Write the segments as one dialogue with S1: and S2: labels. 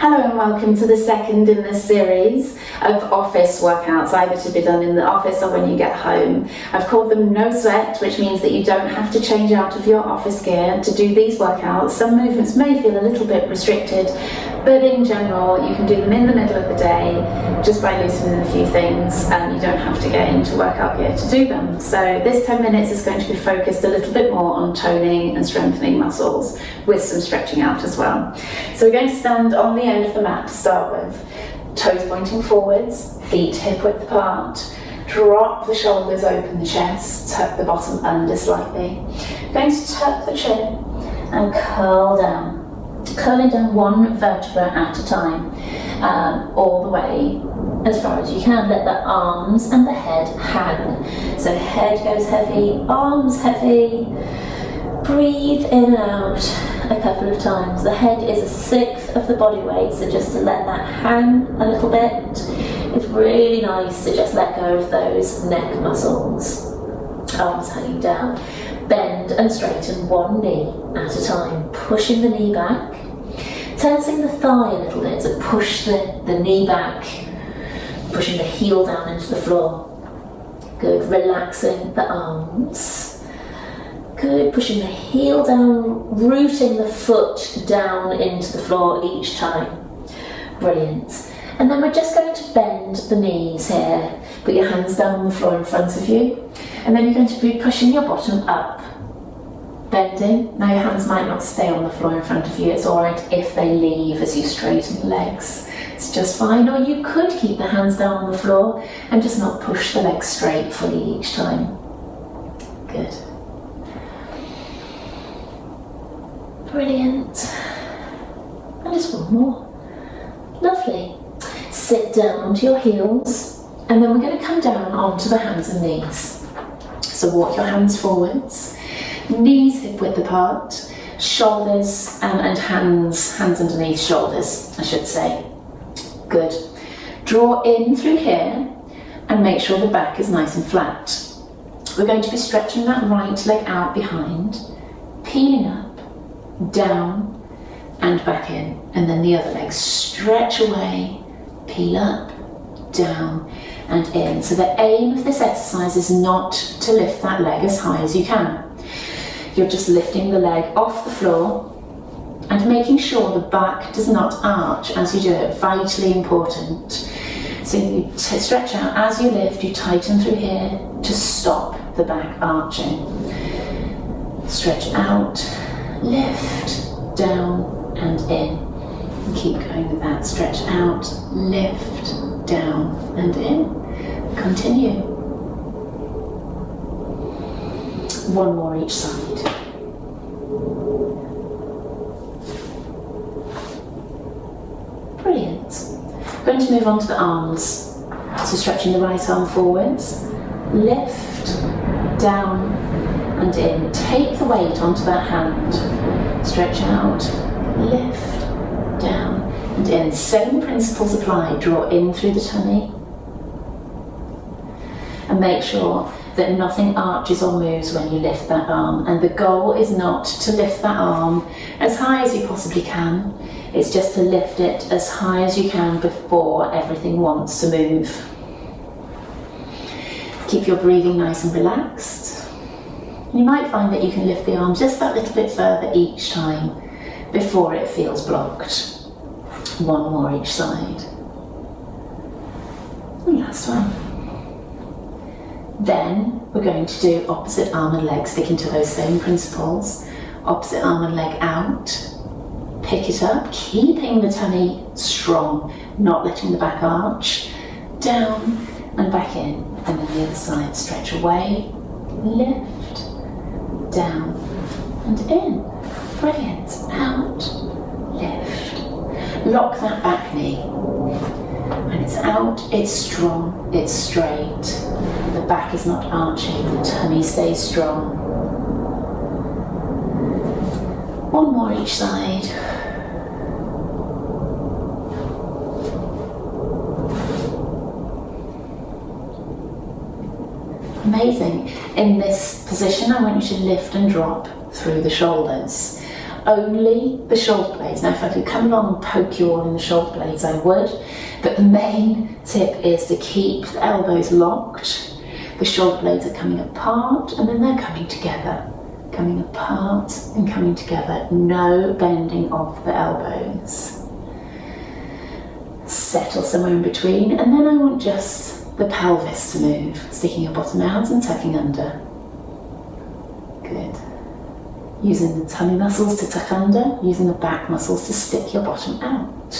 S1: Hello and welcome to the second in the series of office workouts, either to be done in the office or when you get home. I've called them No Sweat, which means that you don't have to change out of your office gear to do these workouts. Some movements may feel a little bit restricted, but in general you can do them in the middle of the day just by loosening a few things, and you don't have to get into workout gear to do them. So this 10 minutes is going to be focused a little bit more on toning and strengthening muscles with some stretching out as well. So we're going to stand on the end of the mat to start with, toes pointing forwards, feet hip width apart. Drop the shoulders, open the chest, tuck the bottom under slightly. Going to tuck the chin and curl down, curling down one vertebra at a time, all the way as far as you can. Let the arms and the head hang. So head goes heavy, arms heavy. Breathe in and out a couple of times. The head is 1/6 of the body weight, so just to let that hang a little bit. It's really nice to just let go of those neck muscles. Arms hanging down. Bend and straighten one knee at a time, pushing the knee back. Tensing the thigh a little bit, so push the knee back, pushing the heel down into the floor. Good, relaxing the arms. Good, pushing the heel down, rooting the foot down into the floor each time. Brilliant. And then we're just going to bend the knees here. Put your hands down on the floor in front of you. And then you're going to be pushing your bottom up. Bending. Now your hands might not stay on the floor in front of you. It's alright if they leave as you straighten the legs. It's just fine. Or you could keep the hands down on the floor and just not push the legs straight fully each time. Good. Brilliant. And just one more. Lovely. Sit down onto your heels, and then we're going to come down onto the hands and knees. So walk your hands forwards, knees hip width apart, shoulders and hands underneath shoulders, I should say. Good. Draw in through here and make sure the back is nice and flat. We're going to be stretching that right leg out behind, peeling up, down and back in, and then the other leg stretch away, peel up, down and in. So the aim of this exercise is not to lift that leg as high as you can. You're just lifting the leg off the floor and making sure the back does not arch as you do it. Vitally important. So you stretch out as you lift, you tighten through here to stop the back arching. Stretch out, lift, down and in. And keep going with that. Stretch out, lift, down and in. Continue. One more each side. Brilliant. Going to move on to the arms. So stretching the right arm forwards, lift, down and in. Take the weight onto that hand. Stretch out, lift, down and in. Same principles apply. Draw in through the tummy. And make sure that nothing arches or moves when you lift that arm. And the goal is not to lift that arm as high as you possibly can. It's just to lift it as high as you can before everything wants to move. Keep your breathing nice and relaxed. You might find that you can lift the arm just that little bit further each time before it feels blocked. One more each side. And last one. Then we're going to do opposite arm and leg, sticking to those same principles. Opposite arm and leg out. Pick it up, keeping the tummy strong, not letting the back arch. Down and back in. And then the other side, stretch away, lift, down and in. Brilliant. Out, lift. Lock that back knee. When it's out, it's strong, it's straight. The back is not arching, the tummy stays strong. One more each side. Amazing. In this position, I want you to lift and drop through the shoulders. only the shoulder blades. Now if I could come along and poke you all in the shoulder blades, I would, but the main tip is to keep the elbows locked. The shoulder blades are coming apart and then they're coming together. Coming apart and coming together. No bending of the elbows. Settle somewhere in between, and then I want just the pelvis to move, sticking your bottom out and tucking under. Good. Using the tummy muscles to tuck under, using the back muscles to stick your bottom out.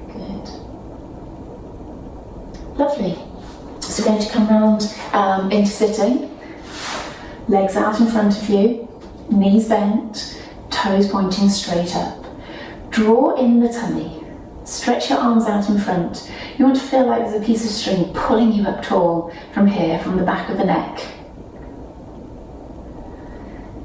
S1: Good. Lovely. So we're going to come round into sitting, legs out in front of you, knees bent, toes pointing straight up. Draw in the tummy, stretch your arms out in front. You want to feel like there's a piece of string pulling you up tall from here, from the back of the neck.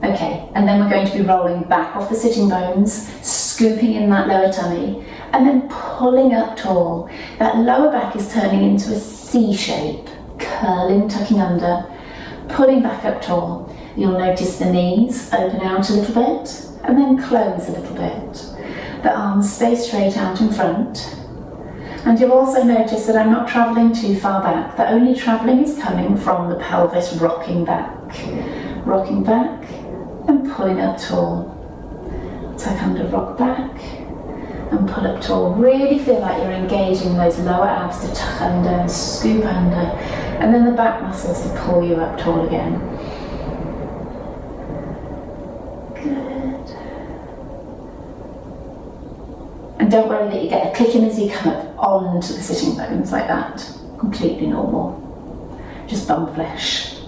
S1: Okay, and then we're going to be rolling back off the sitting bones, scooping in that lower tummy, and then pulling up tall. That lower back is turning into a C shape, curling, tucking under, pulling back up tall. You'll notice the knees open out a little bit, and then close a little bit. The arms stay straight out in front. And you'll also notice that I'm not travelling too far back. The only travelling is coming from the pelvis rocking back. Rocking back and pulling up tall. Tuck under, rock back and pull up tall. Really feel like you're engaging those lower abs to tuck under and scoop under. And then the back muscles to pull you up tall again. Good. And don't worry that you get a clicking as you come up onto the sitting bones like that. Completely normal. Just bum flesh.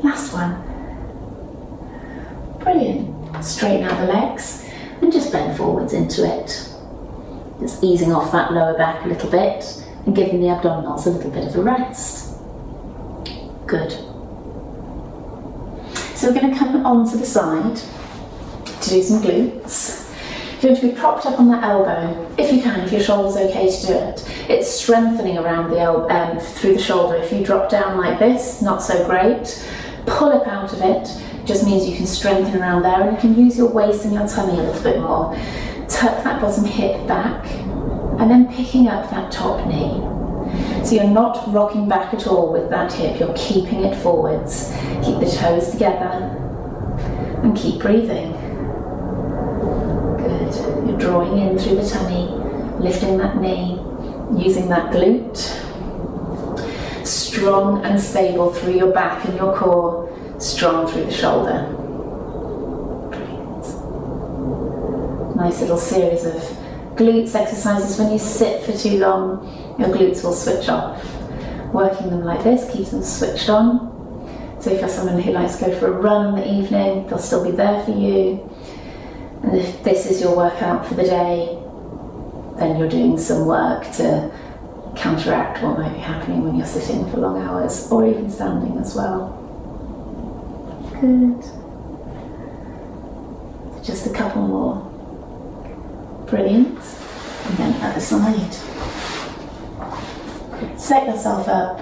S1: Last one. Brilliant. Straighten out the legs and just bend forwards into it. Just easing off that lower back a little bit and giving the abdominals a little bit of a rest. Good. So we're going to come onto the side to do some glutes. You're going to be propped up on that elbow, if you can, if your shoulder's okay to do it. It's strengthening around the elbow, through the shoulder. If you drop down like this, not so great. Pull up out of it, just means you can strengthen around there, and you can use your waist and your tummy a little bit more. Tuck that bottom hip back, and then picking up that top knee. So you're not rocking back at all with that hip, you're keeping it forwards. Keep the toes together, and keep breathing. Good. You're drawing in through the tummy, lifting that knee, using that glute. Strong and stable through your back and your core, strong through the shoulder. Brilliant. Nice little series of glutes exercises. When you sit for too long, your glutes will switch off. Working them like this keeps them switched on. So if you're someone who likes to go for a run in the evening, they'll still be there for you. And if this is your workout for the day, then you're doing some work to counteract what might be happening when you're sitting for long hours, or even standing as well. Good. Just a couple more. Brilliant. And then other side. Set yourself up.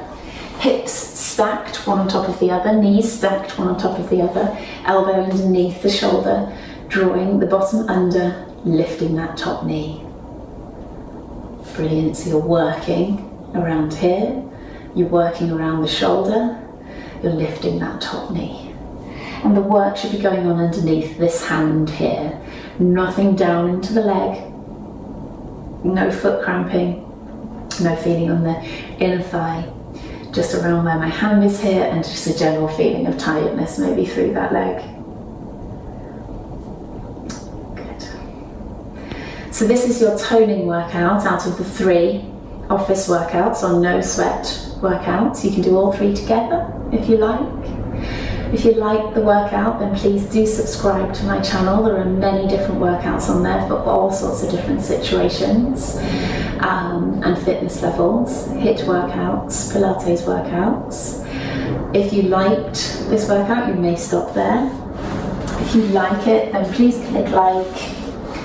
S1: Hips stacked one on top of the other, knees stacked one on top of the other, elbow underneath the shoulder, drawing the bottom under, lifting that top knee. Brilliant. So you're working around here, you're working around the shoulder, you're lifting that top knee. And the work should be going on underneath this hand here. Nothing down into the leg, no foot cramping, no feeling on the inner thigh, just around where my hand is here, and just a general feeling of tiredness maybe through that leg. So this is your toning workout out of the 3 office workouts or no sweat workouts. You can do all 3 together if you like. If you like the workout, then please do subscribe to my channel. There are many different workouts on there for all sorts of different situations and fitness levels. HIIT workouts, Pilates workouts. If you liked this workout, you may stop there. If you like it, then please click like,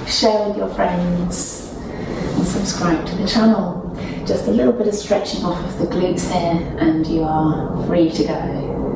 S1: share with your friends and subscribe to the channel. Just a little bit of stretching off of the glutes here, and you are free to go.